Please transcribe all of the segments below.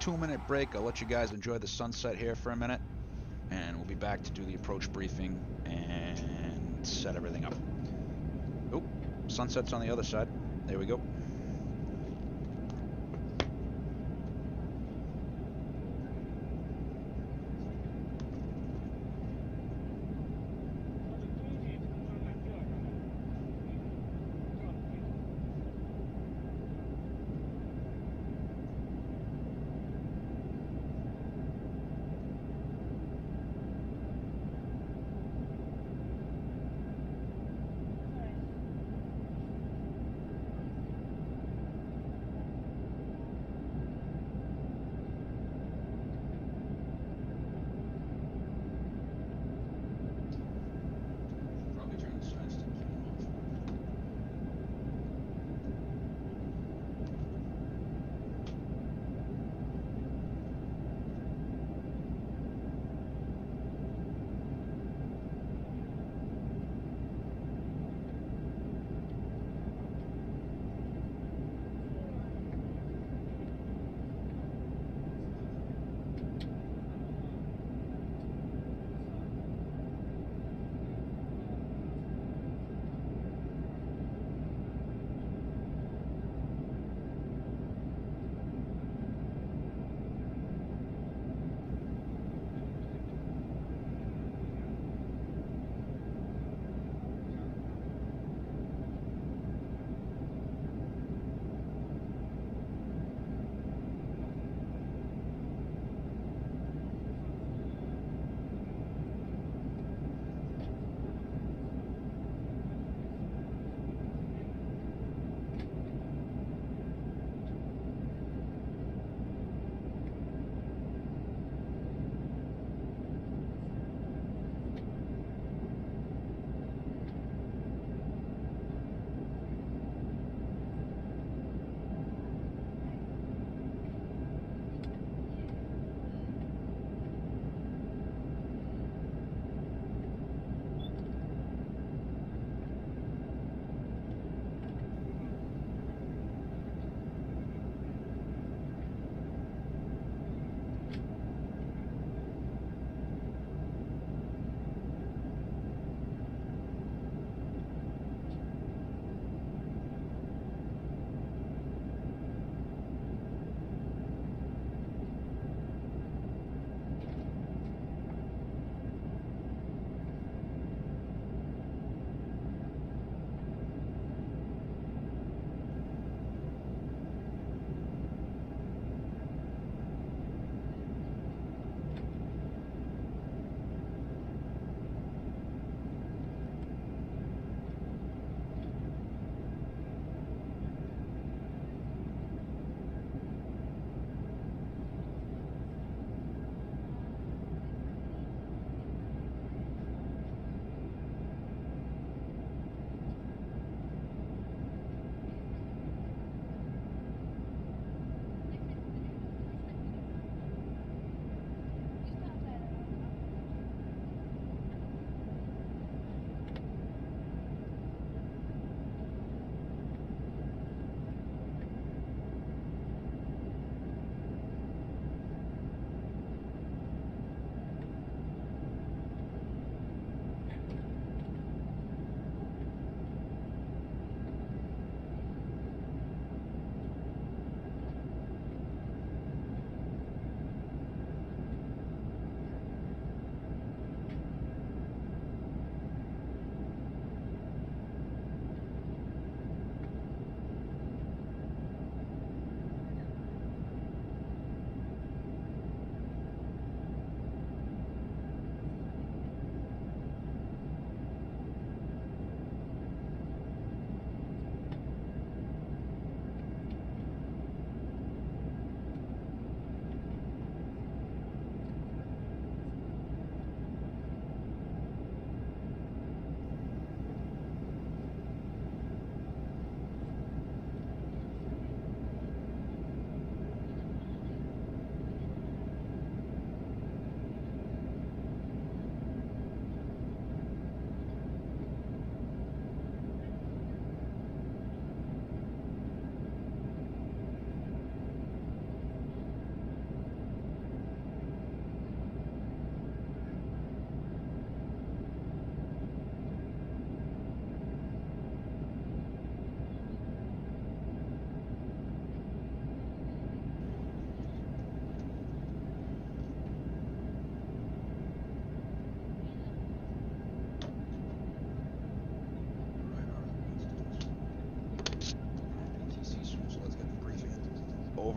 2-minute break. I'll let you guys enjoy the sunset here for a minute, and we'll be back to do the approach briefing and set everything up. Oh, sunset's on the other side. There we go.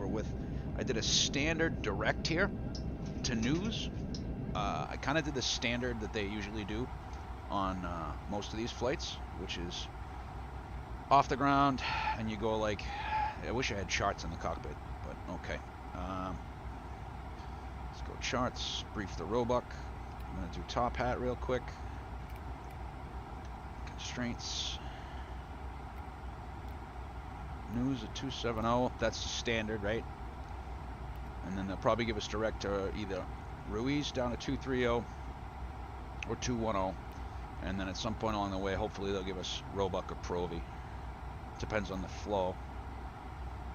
over with. I did a standard direct here to news. I kind of did the standard that they usually do on most of these flights, which is off the ground, and you go like, I wish I had charts in the cockpit, but okay. Let's go charts, brief the Roebuck. I'm going to do top hat real quick. Constraints. News at 270, that's standard, right? And then they'll probably give us direct to either Ruiz down to 230 or 210. And then at some point along the way, hopefully they'll give us Roebuck or Provy. Depends on the flow.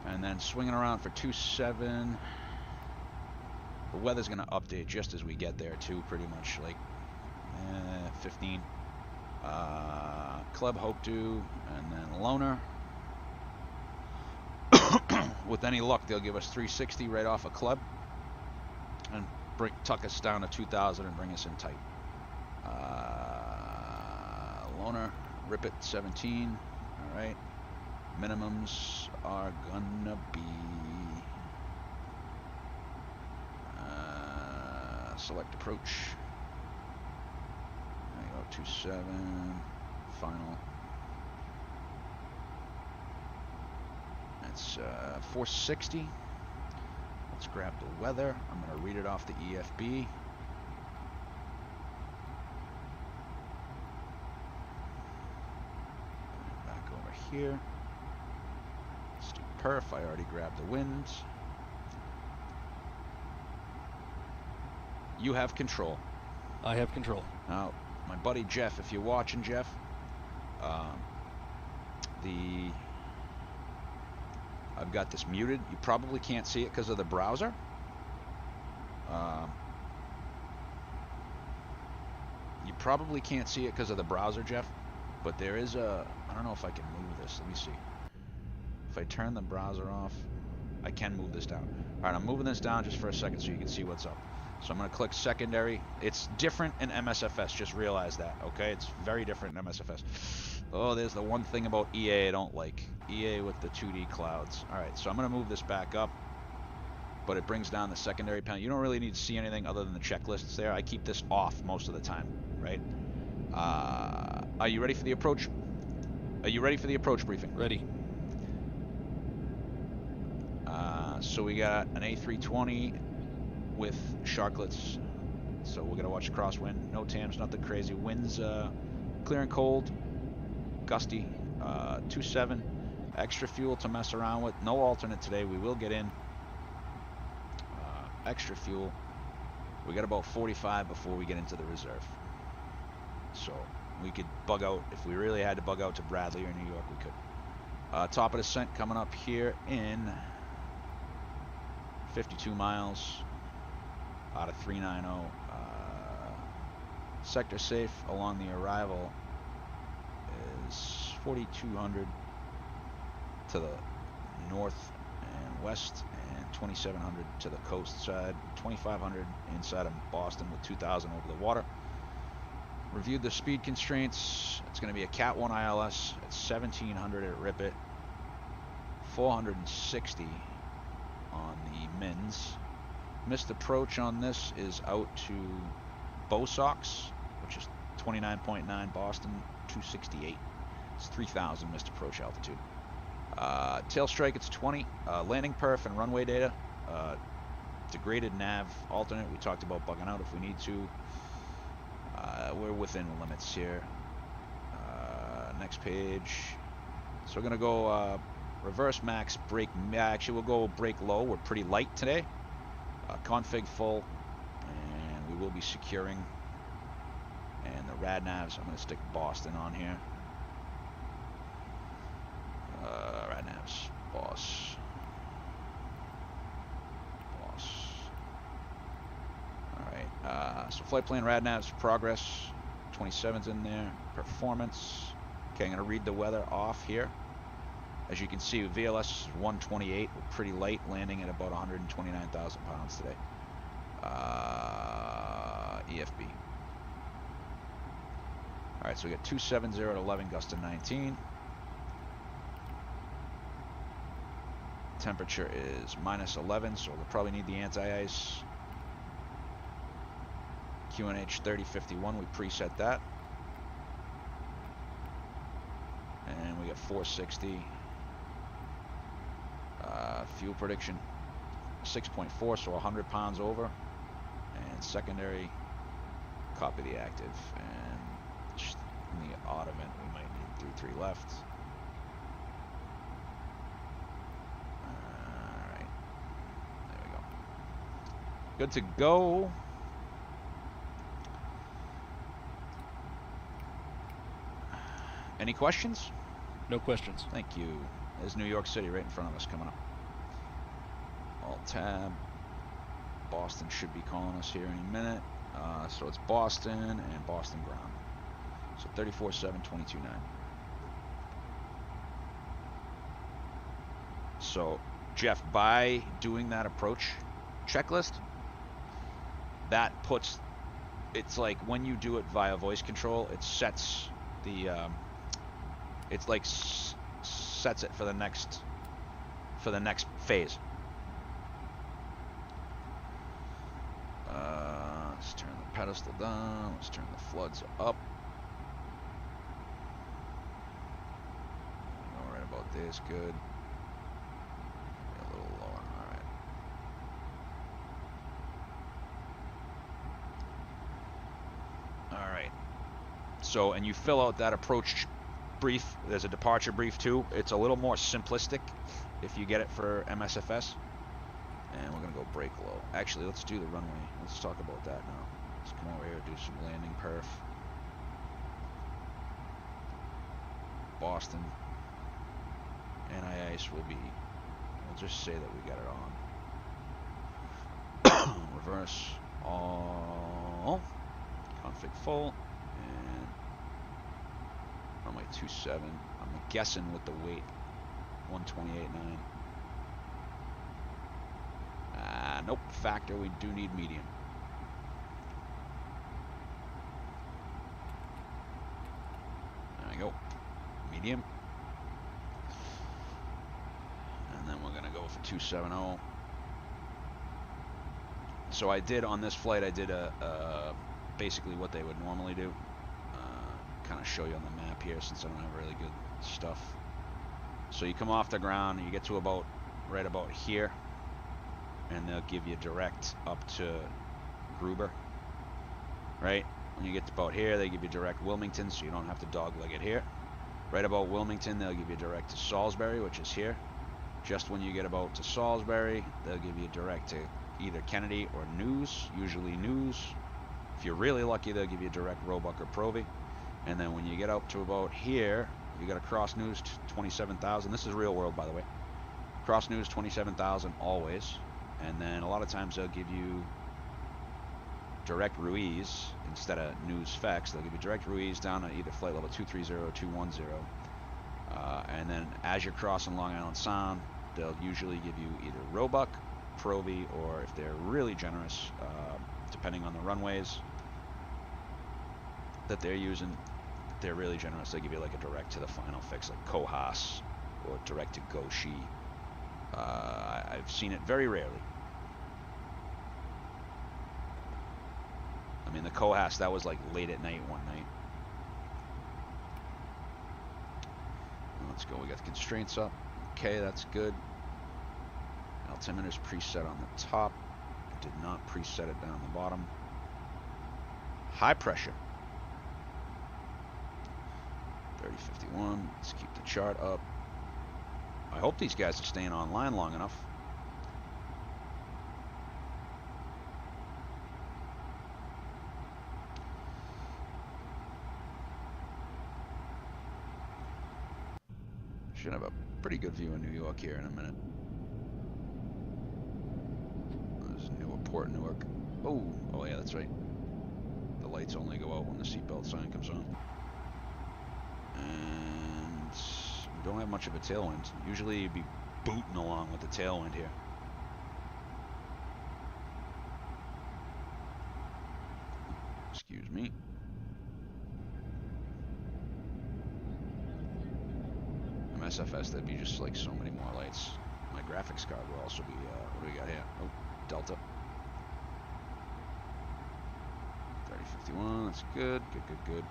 And then swinging around for 27. The weather's going to update just as we get there too, pretty much, like 15. Club Hope-Do, and then Loner. With any luck, they'll give us 360 right off a club and tuck us down to 2,000 and bring us in tight. Loner, rip it 17. All right. Minimums are gonna be select approach. There you go, 27. Final. That's 460. Let's grab the weather. I'm going to read it off the EFB. Back over here. Let's do perf. I already grabbed the winds. You have control. I have control. Now, my buddy Jeff, if you're watching, Jeff, I've got this muted. You probably can't see it because of the browser. You probably can't see it because of the browser, Jeff. But there is a... I don't know if I can move this. Let me see. If I turn the browser off, I can move this down. Alright, I'm moving this down just for a second so you can see what's up. So I'm going to click secondary. It's different in MSFS. Just realize that, okay? It's very different in MSFS. Oh, there's the one thing about EA I don't like. EA with the 2D clouds. Alright, so I'm going to move this back up. But it brings down the secondary panel. You don't really need to see anything other than the checklists there. I keep this off most of the time, right? Are you ready for the approach? Are you ready for the approach briefing? Ready. So we got an A320 with sharklets. So we're going to watch the crosswind. No TAMs, nothing crazy. Winds clear and cold. Gusty. 2.7. Extra fuel to mess around with. No alternate today. We will get in. Extra fuel. We got about 45 before we get into the reserve. So we could bug out. If we really had to bug out to Bradley or New York, we could. Top of descent coming up here in 52 miles out of 390. Sector safe along the arrival is 4,200 to the north and west, and 2,700 to the coast side, 2,500 inside of Boston with 2,000 over the water. Reviewed the speed constraints. It's going to be a Cat 1 ILS at 1,700 at Ripit, 460 on the mins. Missed approach on this is out to Bosox, which is 29.9 Boston, 268. It's 3,000 missed approach altitude. Tail strike, it's 20. Landing perf and runway data. Degraded nav alternate. We talked about bugging out if we need to. We're within limits here. Next page. So we're gonna go reverse max, brake. Actually, we'll go brake low. We're pretty light today. Config full, and we will be securing. And the rad navs, I'm gonna stick Boston on here. Rad navs, boss. Alright, so flight plan rad navs progress, 27's in there, performance. Okay, I'm gonna read the weather off here. As you can see, VLS is 128, we're pretty light, landing at about 129,000 pounds today. EFB. Alright, so we got 270 at 11, gust to 19. Temperature is -11, so we'll probably need the anti-ice. QNH 3051, we preset that. And we got 460. Fuel prediction 6.4, so 100 pounds over. And secondary, copy the active. And in the odd event, we might need 3 left. Alright. There we go. Good to go. Any questions? No questions. Thank you. There's New York City right in front of us coming up. Alt tab. Boston should be calling us here any minute. So it's Boston and Boston ground. So 34-7-22-9. So Jeff, by doing that approach checklist, that puts, it's like when you do it via voice control, it sets the it's like sets it for the next phase. Let's turn the pedestal down. Let's turn the floods up. Go right about this. Good. A little lower. All right. All right. So, and you fill out that approach brief. There's a departure brief too. It's a little more simplistic if you get it for MSFS. And we're gonna go break low. Actually, let's do the runway. Let's talk about that now. Let's come over here and do some landing perf. Boston. Anti-ice will be, we'll just say that we got it on. Reverse all. Config full. And runway 27. I'm guessing with the weight 128.9. Nope, factor, we do need medium. There we go. Medium. And then we're gonna go for 270. So I did on this flight, I did basically what they would normally do. Kind of show you on the map here since I don't have really good stuff. So you come off the ground, you get to about right about here, and they'll give you direct up to Gruber, right? When you get to about here, they give you direct Wilmington, so you don't have to dogleg it here. Right about Wilmington, they'll give you direct to Salisbury, which is here. Just when you get about to Salisbury, they'll give you direct to either Kennedy or News, usually News. If you're really lucky, they'll give you direct Roebuck or Provy. And then when you get up to about here, you got to cross News 27,000. This is real world, by the way. Cross News 27,000 always. And then a lot of times they'll give you direct Ruiz instead of News Fex. They'll give you direct Ruiz down at either flight level 230 or 210. And then as you're crossing Long Island Sound, they'll usually give you either Roebuck, Provy, or if they're really generous, depending on the runways that they're using, they're really generous. They give you like a direct to the final fix, like Cohas, or direct to Goshi. I've seen it very rarely. I mean, the Cohas, that was like late at night one night. Let's go. We got the constraints up. Okay, that's good. Altimeter's preset on the top. I did not preset it down the bottom. High pressure. 3051. Let's keep the chart up. I hope these guys are staying online long enough. Should have a pretty good view of New York here in a minute. There's Newport, Newark. Oh yeah, that's right. The lights only go out when the seatbelt sign comes on. And we don't have much of a tailwind. Usually you'd be booting along with the tailwind here. Excuse me. MSFS, that'd be just like so many more lights. My graphics card will also be, what do we got here? Oh, Delta. 3051, that's good, good.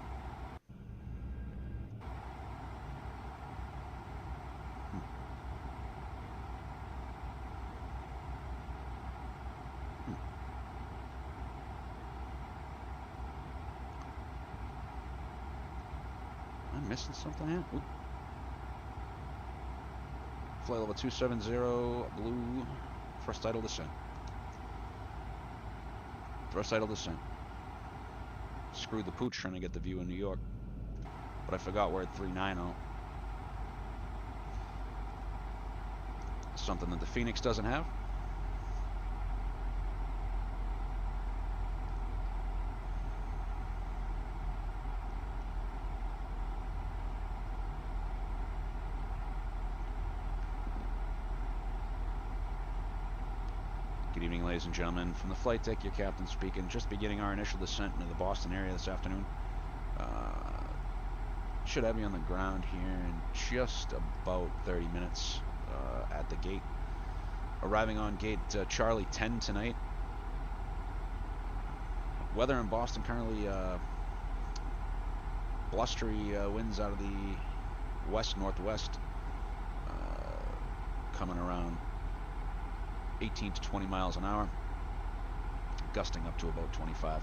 Am I missing something here? Oop. Flight level 270, blue, first idle descent. First idle descent. Screwed the pooch trying to get the view in New York. But I forgot we're at 390. Something that the Phoenix doesn't have. Good evening, ladies and gentlemen. From the flight deck, your captain speaking. Just beginning our initial descent into the Boston area this afternoon. Should have you on the ground here in just about 30 minutes at the gate. Arriving on gate Charlie 10 tonight. Weather in Boston currently blustery winds out of the west-northwest, coming around 18 to 20 miles an hour, gusting up to about 25.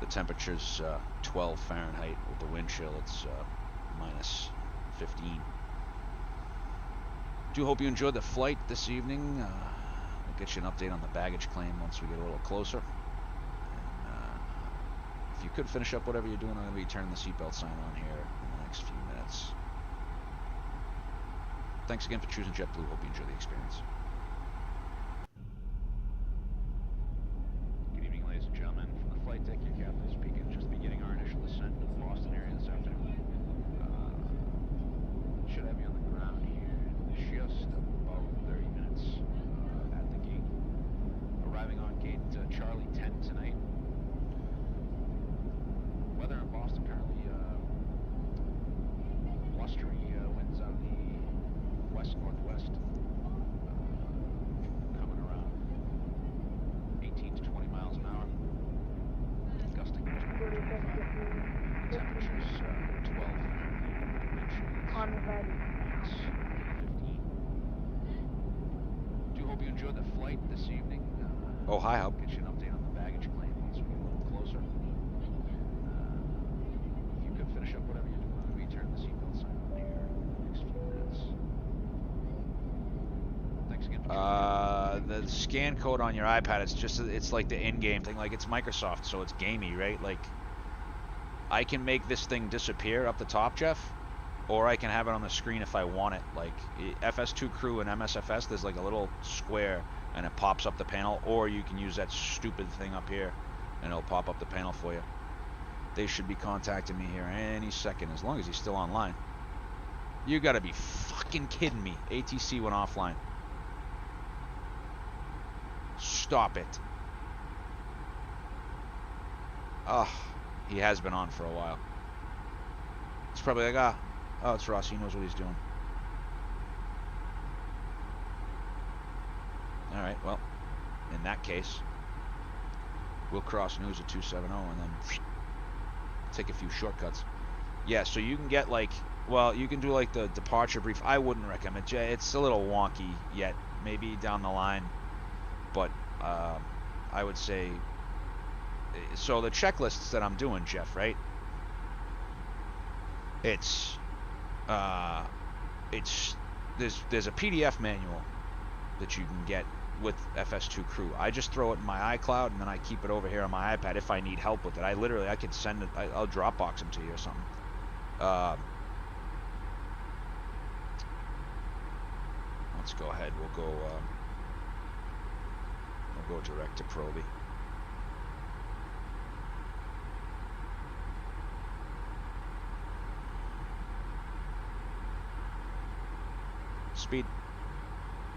The temperature's 12 Fahrenheit. With the wind chill, it's minus 15. Do hope you enjoyed the flight this evening. We'll get you an update on the baggage claim once we get a little closer. And, if you could finish up whatever you're doing, I'm going to be turning the seatbelt sign on here in the next few minutes. Thanks again for choosing JetBlue. Hope you enjoy the experience. Good evening, ladies and gentlemen. From the flight deck, your captain speaking. Just beginning our initial descent into the Boston area this afternoon. Should have you on the ground here in just about 30 minutes at the gate. Arriving on gate Charlie 10 tonight. Weather in Boston currently blustery winds out of the west-northwest, coming around 18 to 20 miles an hour, gusting to temperatures 12 on ready. 15. Do hope you enjoyed the flight this evening. Oh, hi, Hub. Get you an update on the baggage claim once we get a little closer. If you could finish up whatever you're doing, I'm going to return the seatbelt sign on here in the next few minutes. Thanks again for the scan code on your iPad, it's like the in-game thing. Like, it's Microsoft, so it's gamey, right? Like, I can make this thing disappear up the top, Jeff, or I can have it on the screen if I want it. Like, FS2 Crew and MSFS, there's like a little square and it pops up the panel, or you can use that stupid thing up here and it'll pop up the panel for you. They should be contacting me here any second, as long as he's still online. You gotta be fucking kidding me. ATC went offline. Stop it. Ugh, he has been on for a while. It's probably like, oh, it's Ross, he knows what he's doing. Alright, well, in that case, we'll cross news at 270 and then take a few shortcuts. Yeah, so you can get like, well, you can do like the departure brief. I wouldn't recommend it. It's a little wonky yet, maybe down the line, but I would say, so the checklists that I'm doing, Jeff, right? There's a PDF manual that you can get with FS2 Crew. I just throw it in my iCloud and then I keep it over here on my iPad if I need help with it. I could send it, I'll Dropbox them to you or something. Let's go ahead, we'll go direct to Proby. Speed,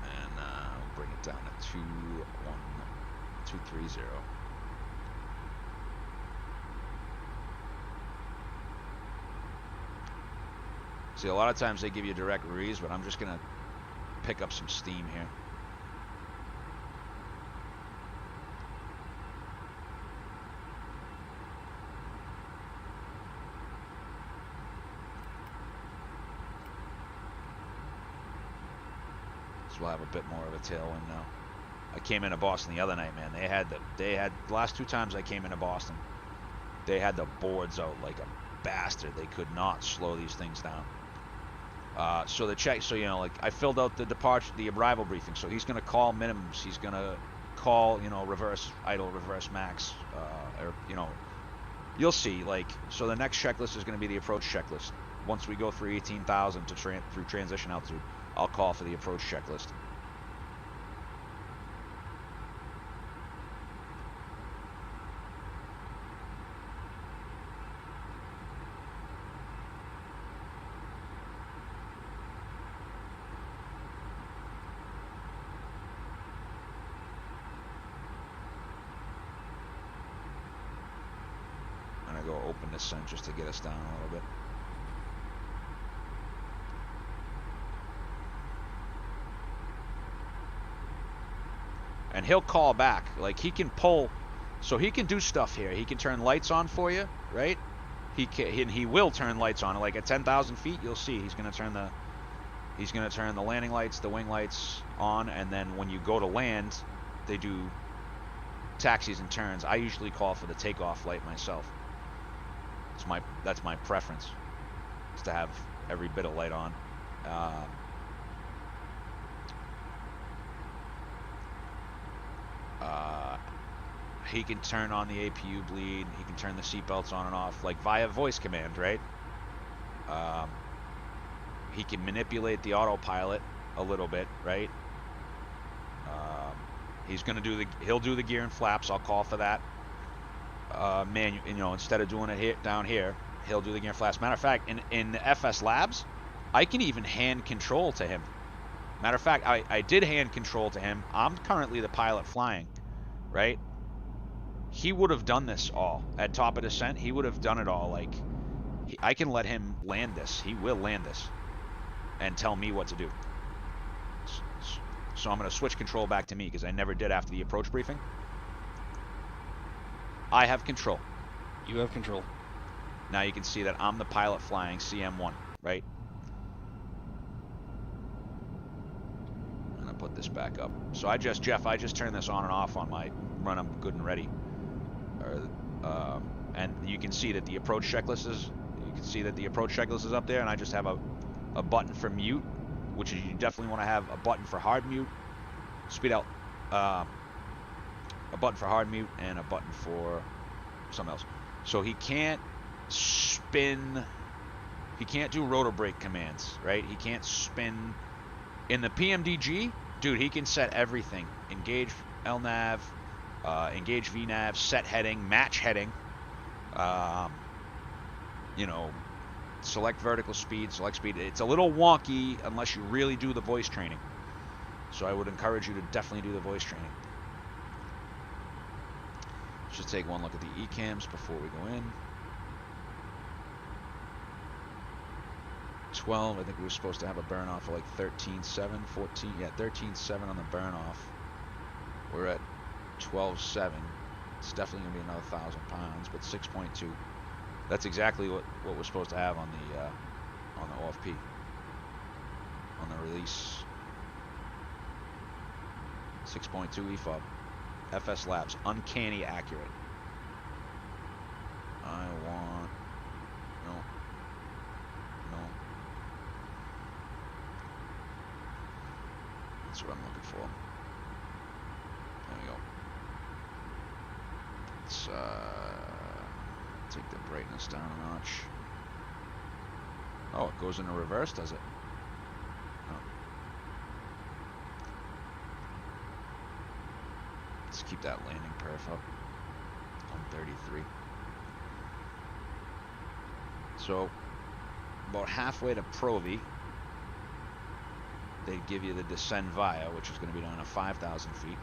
and we'll bring it down to 21230. See, a lot of times they give you direct reads, but I'm just gonna pick up some steam here. So we'll have a bit more of a tailwind now. I came into Boston the other night, man. They had the last 2 times I came into Boston, they had the boards out like a bastard. They could not slow these things down. So the check, so like I filled out the arrival briefing. So he's gonna call minimums. He's gonna call, reverse idle, reverse max, or you'll see. Like, so the next checklist is gonna be the approach checklist. Once we go through 18,000 through transition altitude, I'll call for the approach checklist. Go open this sun just to get us down a little bit. And he'll call back. Like, he can pull, so he can do stuff here. He can turn lights on for you, right? He will turn lights on. Like at 10,000 feet, you'll see he's gonna turn the landing lights, the wing lights on, and then when you go to land, they do taxis and turns. I usually call for the takeoff light myself. That's my preference, is to have every bit of light on. He can turn on the APU bleed. He can turn the seatbelts on and off, like via voice command, right? He can manipulate the autopilot a little bit, right? He'll do the gear and flaps. I'll call for that. Instead of doing it down here, he'll do the gear flaps. Matter of fact, in the FS Labs, I can even hand control to him. Matter of fact, I did hand control to him. I'm currently the pilot flying, right? He would have done this all at top of descent. He would have done it all. Like, I can let him land this. He will land this and tell me what to do. So I'm going to switch control back to me because I never did after the approach briefing. I have control. You have control. Now you can see that I'm the pilot flying CM1, right? I'm gonna put this back up. So Jeff, I just turned this on and off on my run. I'm good and ready. And you can see that the approach checklist is up there, and I just have a button for mute, which is, you definitely want to have a button for hard mute, speed out. A button for hard mute and a button for something else. So he can't spin, he can't do rotor brake commands, right? He can't spin. In the PMDG, dude, he can set everything. Engage LNAV, engage VNAV, set heading, match heading, select vertical speed, select speed. It's a little wonky unless you really do the voice training. So I would encourage you to definitely do the voice training. Just take one look at the ECAMs before we go in. 12, I think we were supposed to have a burn off of like 13.7, 14, yeah, 13.7 on the burn off. We're at 12.7. It's definitely gonna be another 1,000 pounds, but 6.2. That's exactly what we're supposed to have on the OFP, on the release. 6.2 EFOB. FS Labs, uncanny accurate. No. That's what I'm looking for. There we go. Let's take the brightness down a notch. Oh, it goes into reverse, does it? Let's keep that landing perf up on 33. So about halfway to Provi, they give you the descend via, which is going to be down to 5,000 feet.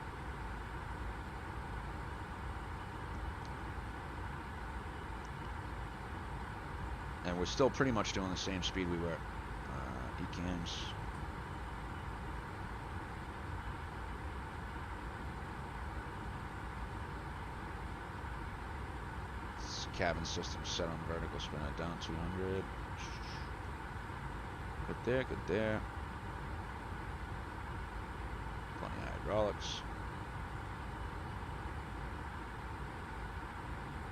And we're still pretty much doing the same speed we were. ECAMs. cabin system set on vertical, spin it down 200. Good there, good there. Plenty of hydraulics.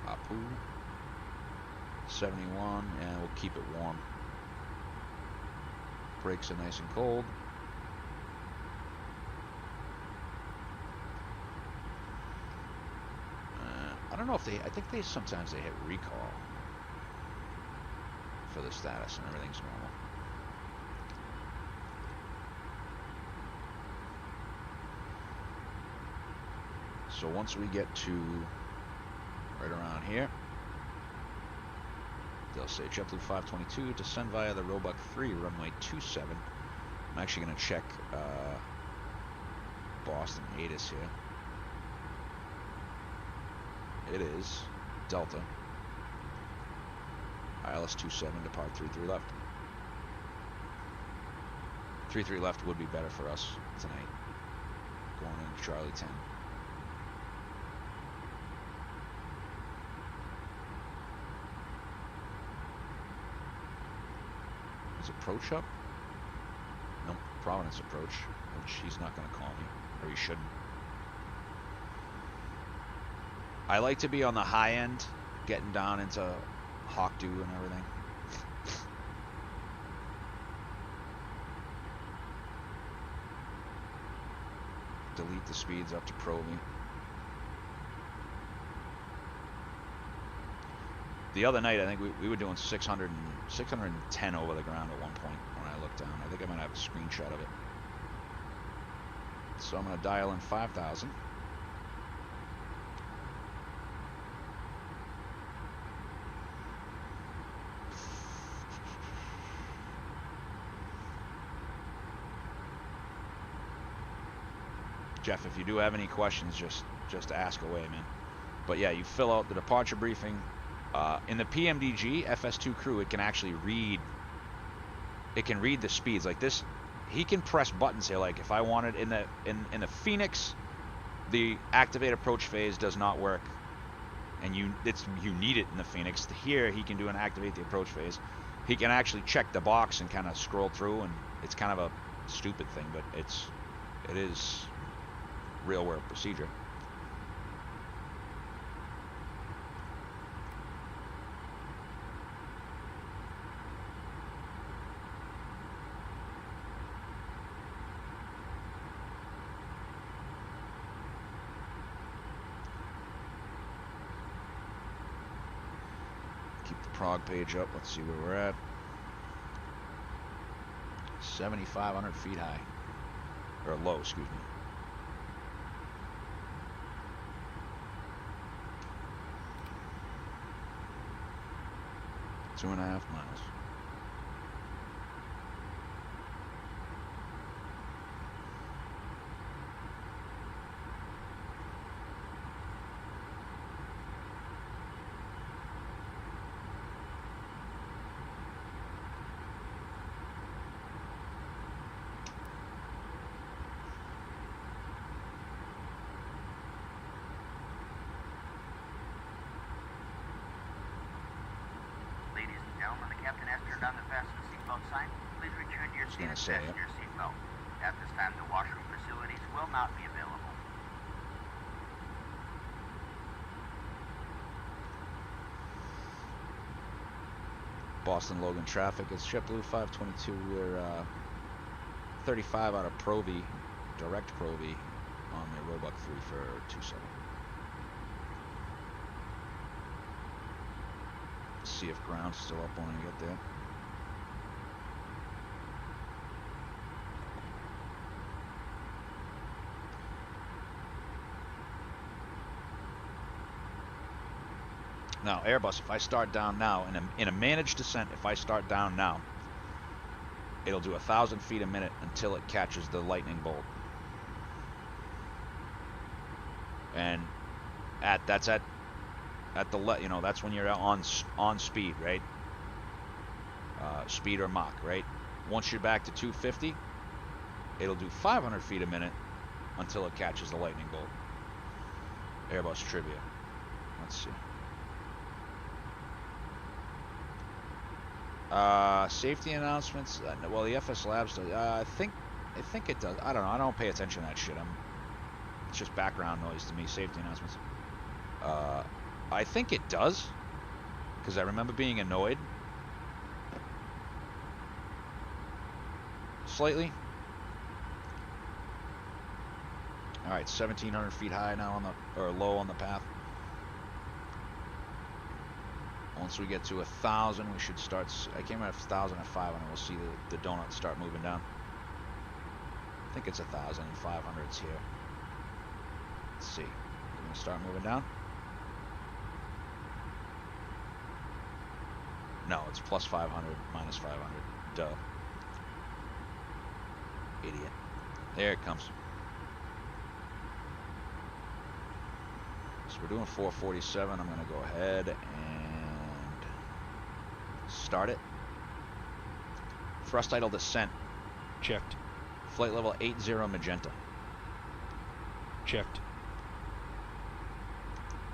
Apu. 71, and we'll keep it warm. Brakes are nice and cold. I don't know if I think sometimes they hit recall for the status and everything's normal. So once we get to right around here, they'll say JetBlue 522 descend via the Roebuck 3 runway 27. I'm actually going to check Boston ATIS here. It is Delta. ILS 27, depart 33 left. 33 left would be better for us tonight. Going into Charlie 10. Is approach up? Nope, Providence approach, which he's not going to call me, or he shouldn't. I like to be on the high end, getting down into Hawk Dew and everything. Delete the speeds up to Pro V. The other night, I think we were doing 610 over the ground at one point when I looked down. I think I might have a screenshot of it. So I'm going to dial in 5,000. Jeff, if you do have any questions, just ask away, man. But yeah, you fill out the departure briefing. In the PMDG FS2 crew, it can actually read. It can read the speeds like this. He can press buttons here. Like if I wanted in the Phoenix, the activate approach phase does not work, and you need it in the Phoenix. Here he can do an activate the approach phase. He can actually check the box and kind of scroll through, and it's kind of a stupid thing, but it is real world procedure. Keep the prog page up. Let's see where we're at. 7,500 feet high, or low, excuse me. Two and a half miles. Your seatbelt. At this time, the washroom facilities will not be available. Boston Logan traffic. It's JetBlue 522. We're 35 out of Pro V, direct Pro V on the Roebuck 3 for 27. See if ground's still up when I get there. Now, Airbus, if I start down now, in a managed descent, if I start down now, it'll do 1,000 feet a minute until it catches the lightning bolt. And that's at the, you know, that's when you're on speed, right? Speed or Mach, right? Once you're back to 250, it'll do 500 feet a minute until it catches the lightning bolt. Airbus trivia. Let's see. Safety announcements. Well, the FS Labs does. I think it does. I don't know. I don't pay attention to that shit. It's just background noise to me. Safety announcements. I think it does, because I remember being annoyed slightly. All right, 1,700 feet high now low on the path. Once we get to 1,000, we should start. I came at 1,000 at 500. We'll see the donut start moving down. I think it's 1,500s here. Let's see. We're gonna start moving down. No, it's plus 500, minus 500. Duh. Idiot. There it comes. So we're doing 447. I'm gonna go ahead and start it. Thrust idle descent. Checked. Flight level 80 magenta. Checked.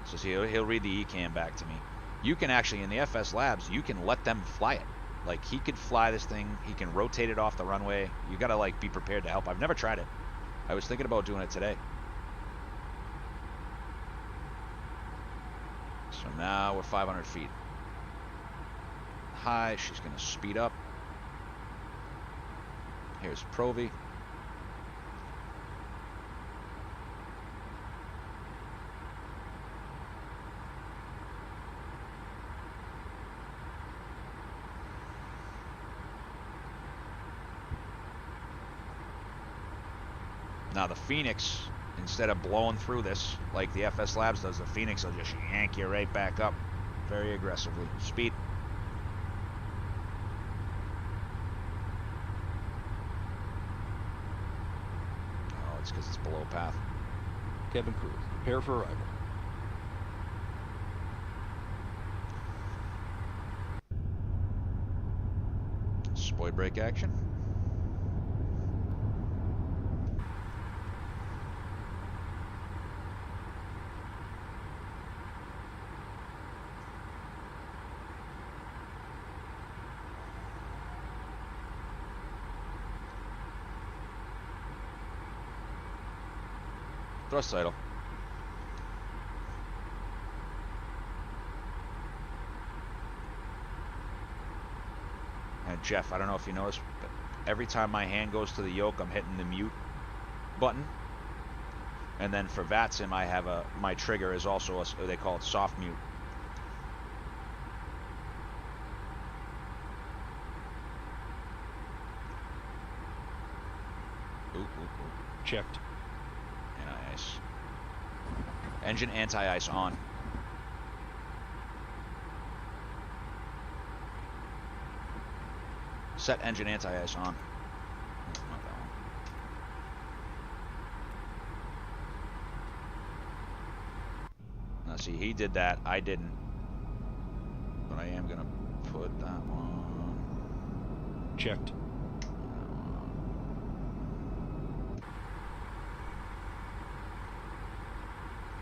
So see, he'll read the ECAM back to me. You can actually, in the FS Labs, you can let them fly it. Like, he could fly this thing. He can rotate it off the runway. You gotta, like, be prepared to help. I've never tried it. I was thinking about doing it today. So now we're 500 feet high. She's gonna speed up. Here's Provi. Now the Phoenix, instead of blowing through this like the FS Labs does, the Phoenix will just yank you right back up very aggressively. Speed. Oh, it's because it's below path. Cabin crew, prepare for arrival. Spoil brake action. Thrust idle. And Jeff, I don't know if you noticed, but every time my hand goes to the yoke, I'm hitting the mute button. And then for VATSIM, I have my trigger is also they call it soft mute. Ooh. Checked. Anti-ice. Engine anti-ice on. Set engine anti-ice on. Not that one. Now see, he did that. I didn't. But I am gonna put that one. Checked.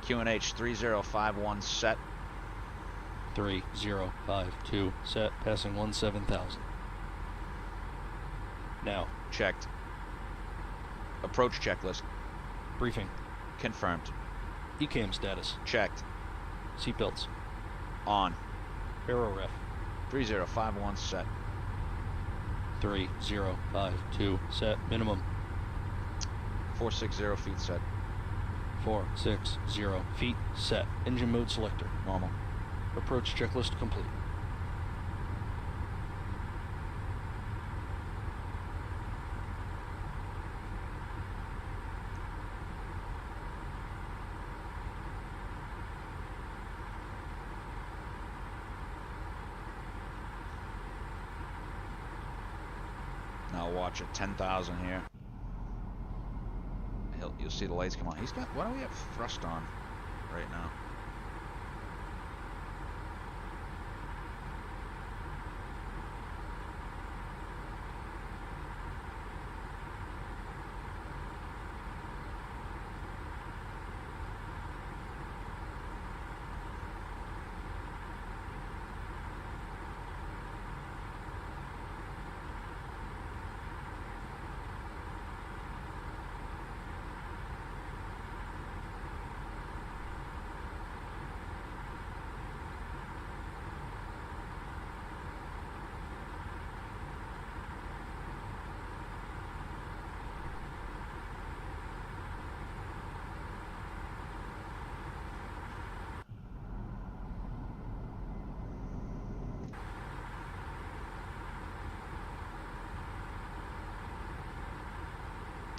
QNH 3051 set. 3052 set, passing 17,000. Now. Checked. Approach checklist. Briefing. Confirmed. ECAM status. Checked. Seatbelts. On. Aero ref. 3051 set. 3052 set, minimum. 460 feet set. 460 feet set. Engine mode selector. Normal. Approach checklist complete. Now watch at 10,000 here. You'll see the lights come on. He's got. Why don't we have thrust on right now?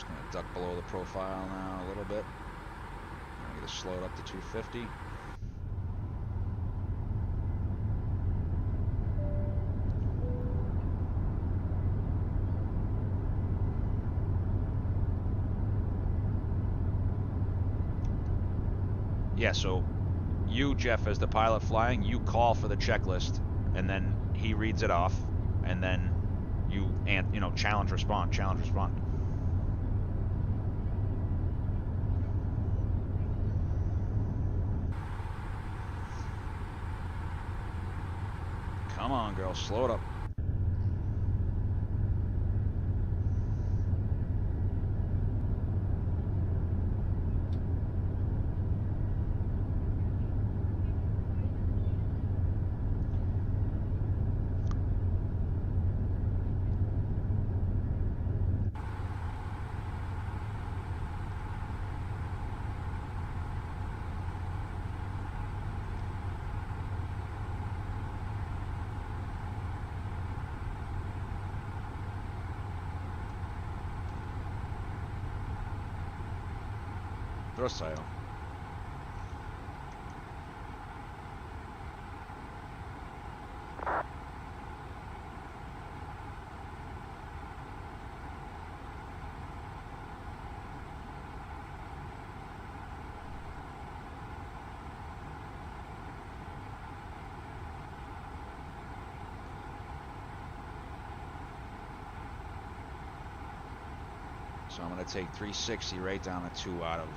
Just gonna duck below the profile now a little bit. I'm gonna slow it up to 250. Yeah, so you, Jeff, as the pilot flying, you call for the checklist, and then he reads it off, and then you challenge, respond, challenge, respond. Come on, girl, slow it up. Thrust sight on. So I'm going to take 360 right down to 2 out of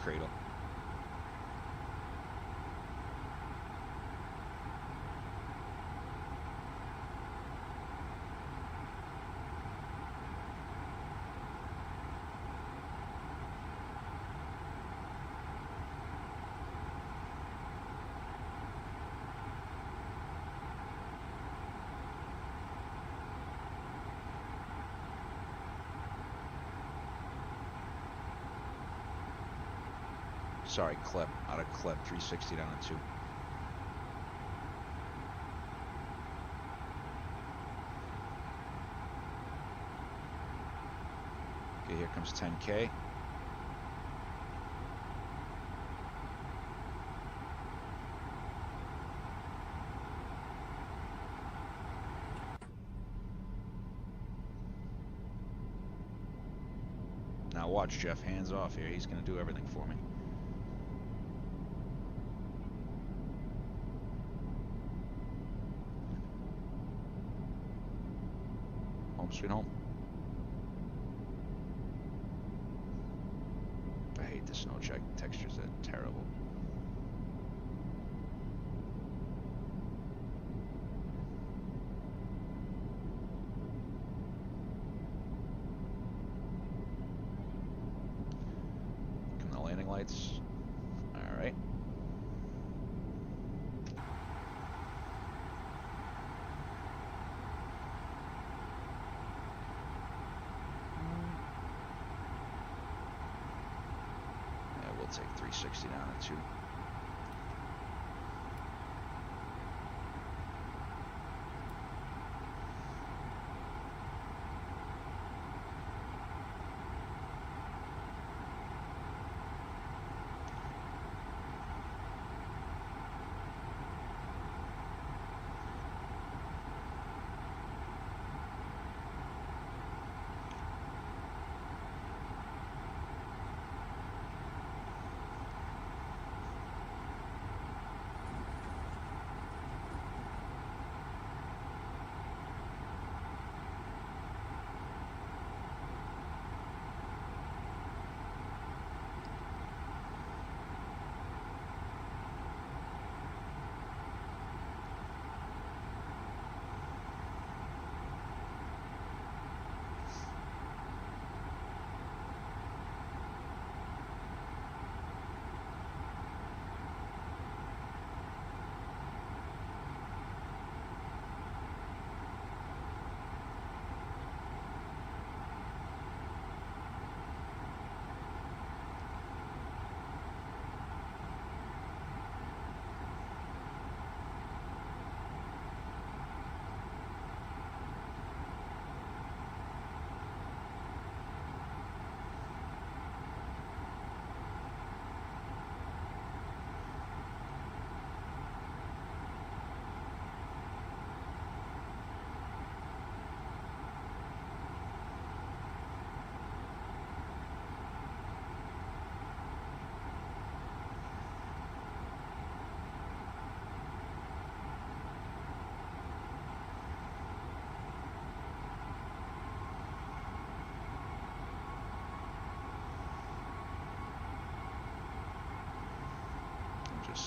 cradle. Sorry, clip. Out of clip. 360 down to 2. Okay, here comes 10K. Now watch, Jeff. Hands off here. He's going to do everything for me. Home sweet home. I hate the snow check textures. They're terrible. Come the landing lights. All right. Take 360 down to 2.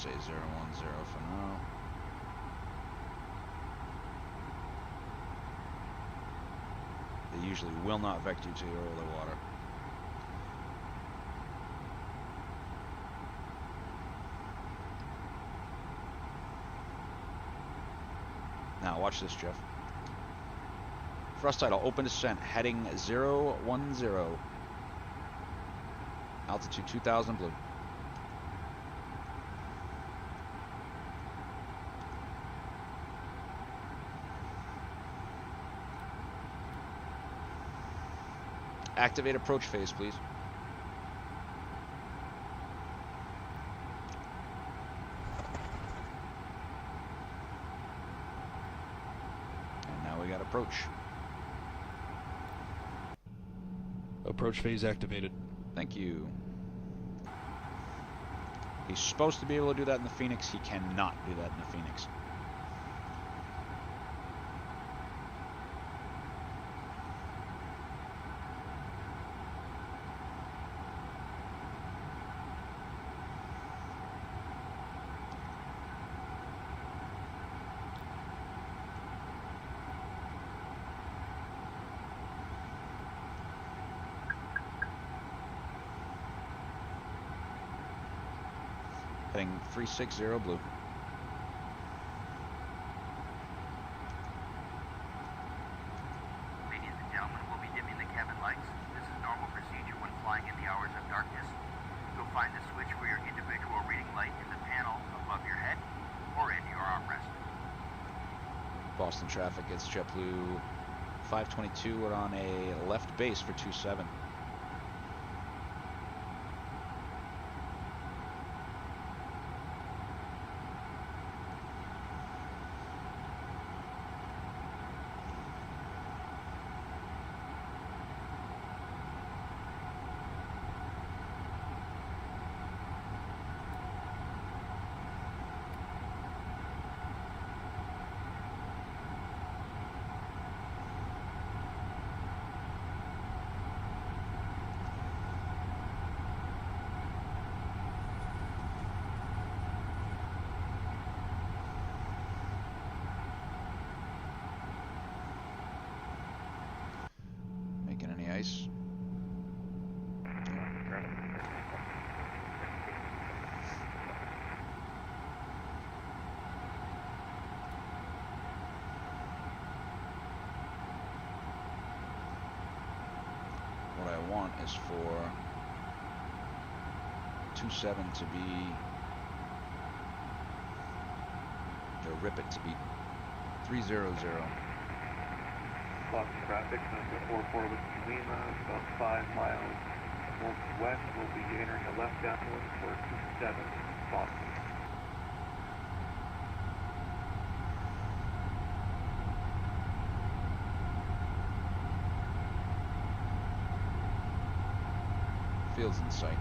say 010 for now. They usually will not vector you to your older water. Now watch this, Jeff. Thrust tidal, open descent, heading 010. Altitude 2000 blue. Activate approach phase, please. And now we got approach. Approach phase activated. Thank you. He's supposed to be able to do that in the Phoenix. He cannot do that in the Phoenix. Heading 360 blue. Ladies and gentlemen, we'll be dimming the cabin lights. This is normal procedure when flying in the hours of darkness. You'll find the switch for your individual reading light in the panel above your head or in your armrest. Boston traffic gets JetBlue 522. We're on a left base for 27. Ice. What I want is for 27 to be, or rip it to be 300. Boston traffic, number 44 with Lima, about 5 miles northwest. We'll be entering a left downwind for 27 Boston. Field's in sight.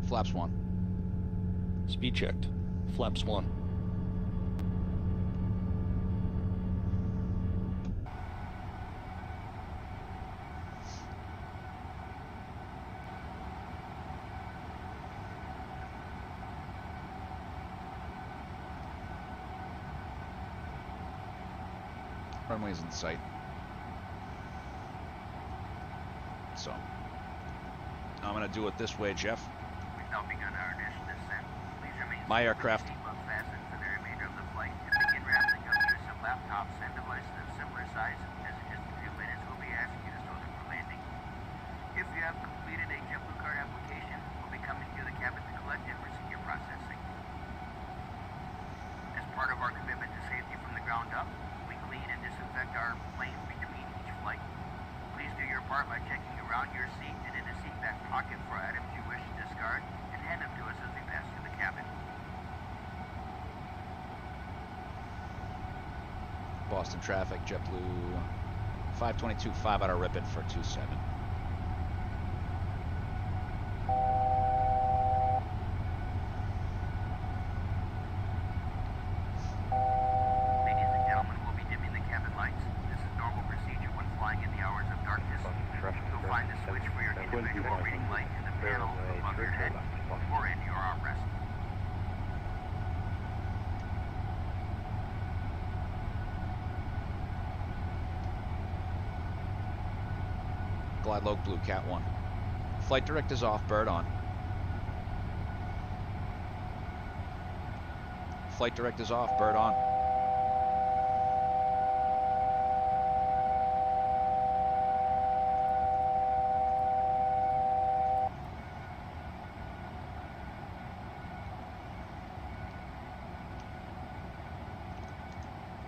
Flaps 1. Speed checked. Flaps 1. Runway's in sight. So, I'm gonna do it this way, Jeff. We've now begun our initial descent. Please remain My aircraft. seatbelt fastened for the remainder of the flight and begin wrapping up use of laptops and devices of similar size. As in just a few minutes, we'll be asking you to store them for landing. If you have completed a JetBlue card application, we'll be coming to the cabin to collect it for secure processing. As part of our commitment to safety from the ground up, we clean and disinfect our planes between each flight. Please do your part by checking around your seat and in the seat back pocket for items you wish to discard and hand them to us as we pass through the cabin. Boston traffic, JetBlue 522, 5 out of Ripon for 27. Ladies and gentlemen, we'll be dimming the cabin lights. This is normal procedure when flying in the hours of darkness. You'll find the switch for your individual reading light in the panel above your head or in your armrest. Glide low, Blue Cat 1. Flight director's off, bird on. Flight director's off, bird on.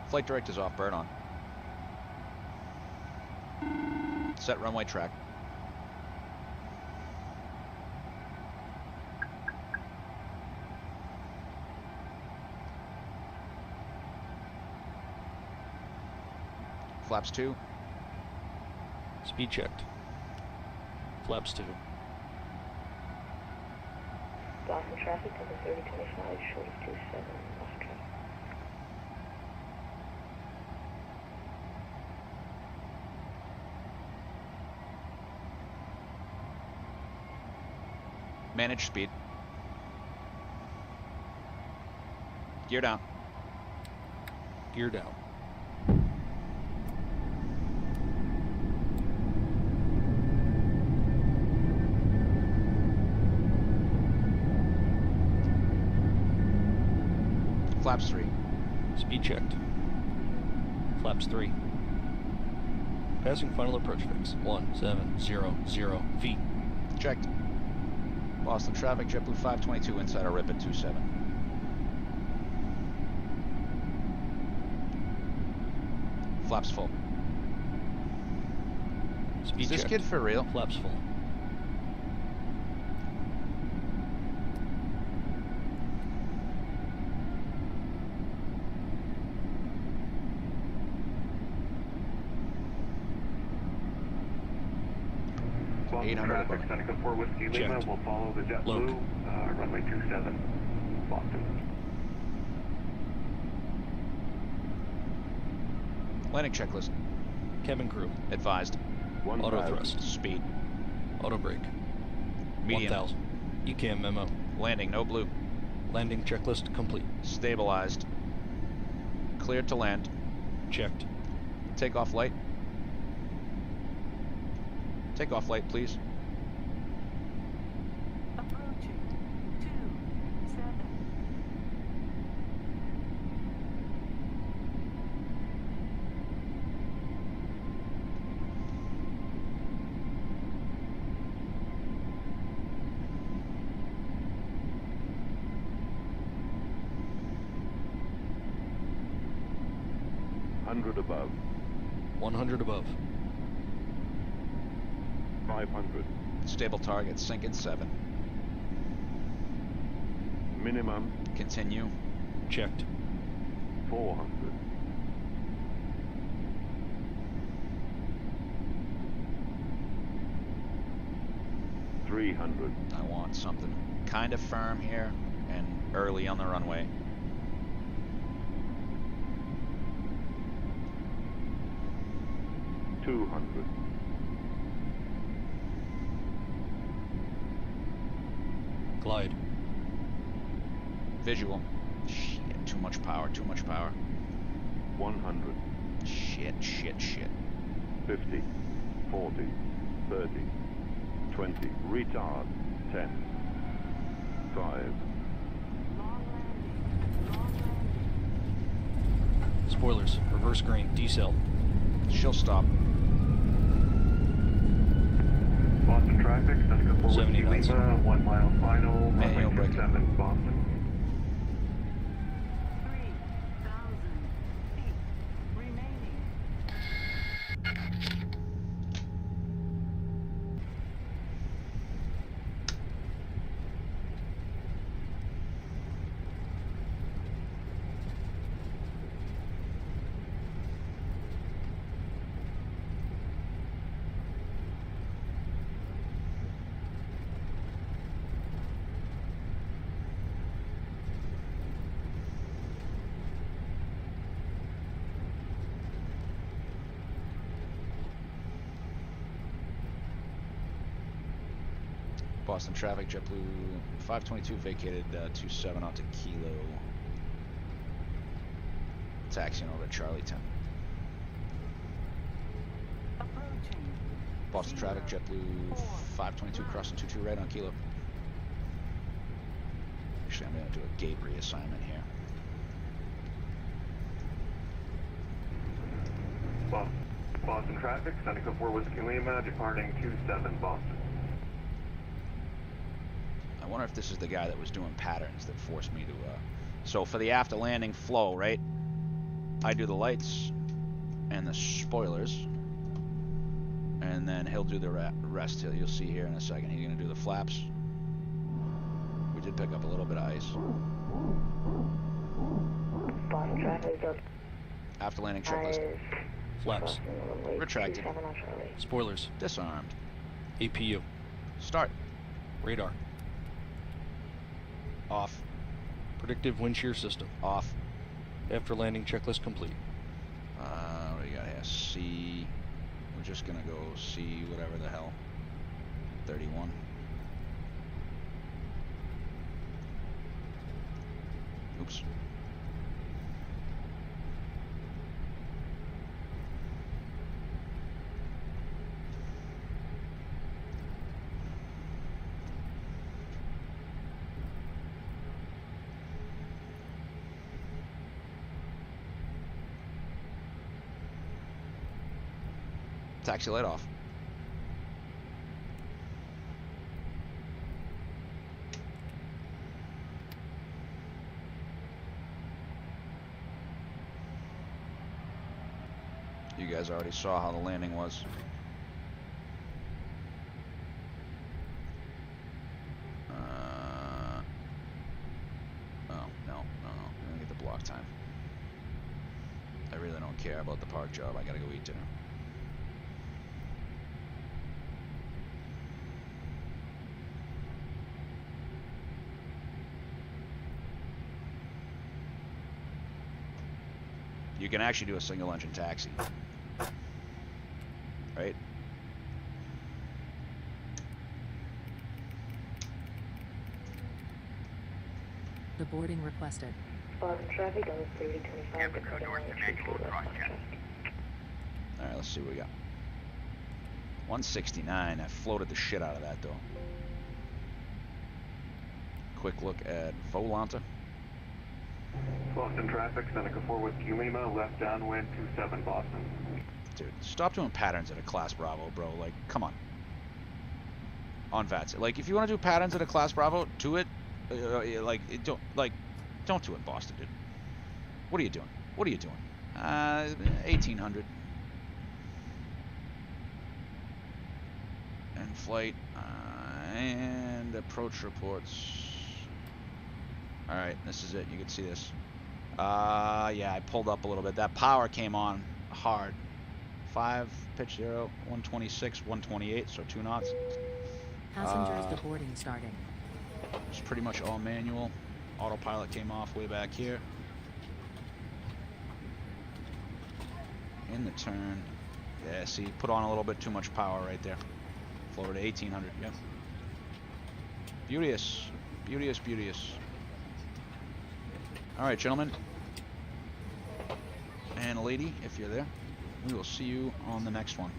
Flight director's off, bird on. Set runway track. Flaps 2. Speed checked. Flaps 2. Boston traffic to the 3025, short of 27, Boston traffic. Manage speed. Gear down. Gear down. Flaps 3. Speed checked. Flaps 3. Passing final approach fix. 1700 feet. Checked. Boston traffic, JetBlue 522 inside our Ripon 27. Flaps full. Speed Is this checked. kid for real? Flaps full. Boston 800 traffic, above. Seneca 4 Whiskey Lima Checked. will follow the JetBlue, Load. runway 27, Boston. Landing checklist. Cabin crew. Advised. Auto thrust. Speed. Auto brake. Medium. 1000. ECAM memo. Landing, no blue. Landing checklist complete. Stabilized. Cleared to land. Checked. Takeoff light. Takeoff light, please. Approaching 27. Above, 100 above. 500, Stable target, sink in 7. minimum Continue. Checked. 400, 300, I want something kind of firm here and early on the runway. 200, Glide. Visual. Shit, too much power, too much power. 100, Shit, shit, shit. 50, 40, 30, 20, retard, 10, 5, Long landing. Long landing. Spoilers, reverse green, decel. She'll stop. Boston traffic, Seneca 4 Whiskey 70 knots. Lima, 1 mile final, Manual runway braking. 27, Boston. 3,000 feet remaining. Boston traffic, JetBlue 522 vacated 27 onto Kilo. Taxiing over to Charlie 10. Approaching. Boston traffic, JetBlue 522 crossing 22 right on Kilo. Actually, I'm going to do a gate reassignment here. Boston traffic, Seneca 4 Whiskey Lima, departing 27, Boston. I wonder if this is the guy that was doing patterns that forced me to, so for the after landing flow, right? I do the lights and the spoilers, and then he'll do the rest. You'll see here in a second. He's going to do the flaps. We did pick up a little bit of ice. Boston traffic, Delta After landing checklist. 5, Flaps. crossing runway Retracted. 27 on Charlie. Spoilers. Disarmed. APU. Start. Radar. Off. Predictive wind shear system. Off. After landing checklist complete. What do you got here? C. We're just going to go C whatever the hell. 31. Oops. Taxi light off. You guys already saw how the landing was. Oh, no. I'm gonna get the block time. I really don't care about the park job. I gotta go eat dinner. You can actually do a single engine taxi. Right? The boarding requested. Boston traffic, on 3025, Echo departing north runway to manual 22 cross left on check. traffic. Alright, let's see what we got. 169. I floated the shit out of that though. Quick look at Volanta. Boston traffic, Seneca 4 Whiskey Lima, left downwind 27, Boston. Dude, stop doing patterns at a Class Bravo, bro. Like, come on. On VATS. Like, if you want to do patterns at a Class Bravo, do it. Don't do it in Boston, dude. What are you doing? What are you doing? 1800. And flight. And approach reports. Alright, this is it. You can see this. Yeah, I pulled up a little bit. That power came on hard. 5, pitch 0, 126, 128, so 2 knots. Passengers deboarding starting. It's pretty much all manual. Autopilot came off way back here. In the turn. Yeah, see, put on a little bit too much power right there. Florida 1800, yep. Beauteous. Beauteous, beauteous. Alright, gentlemen. And lady, if you're there, we will see you on the next one.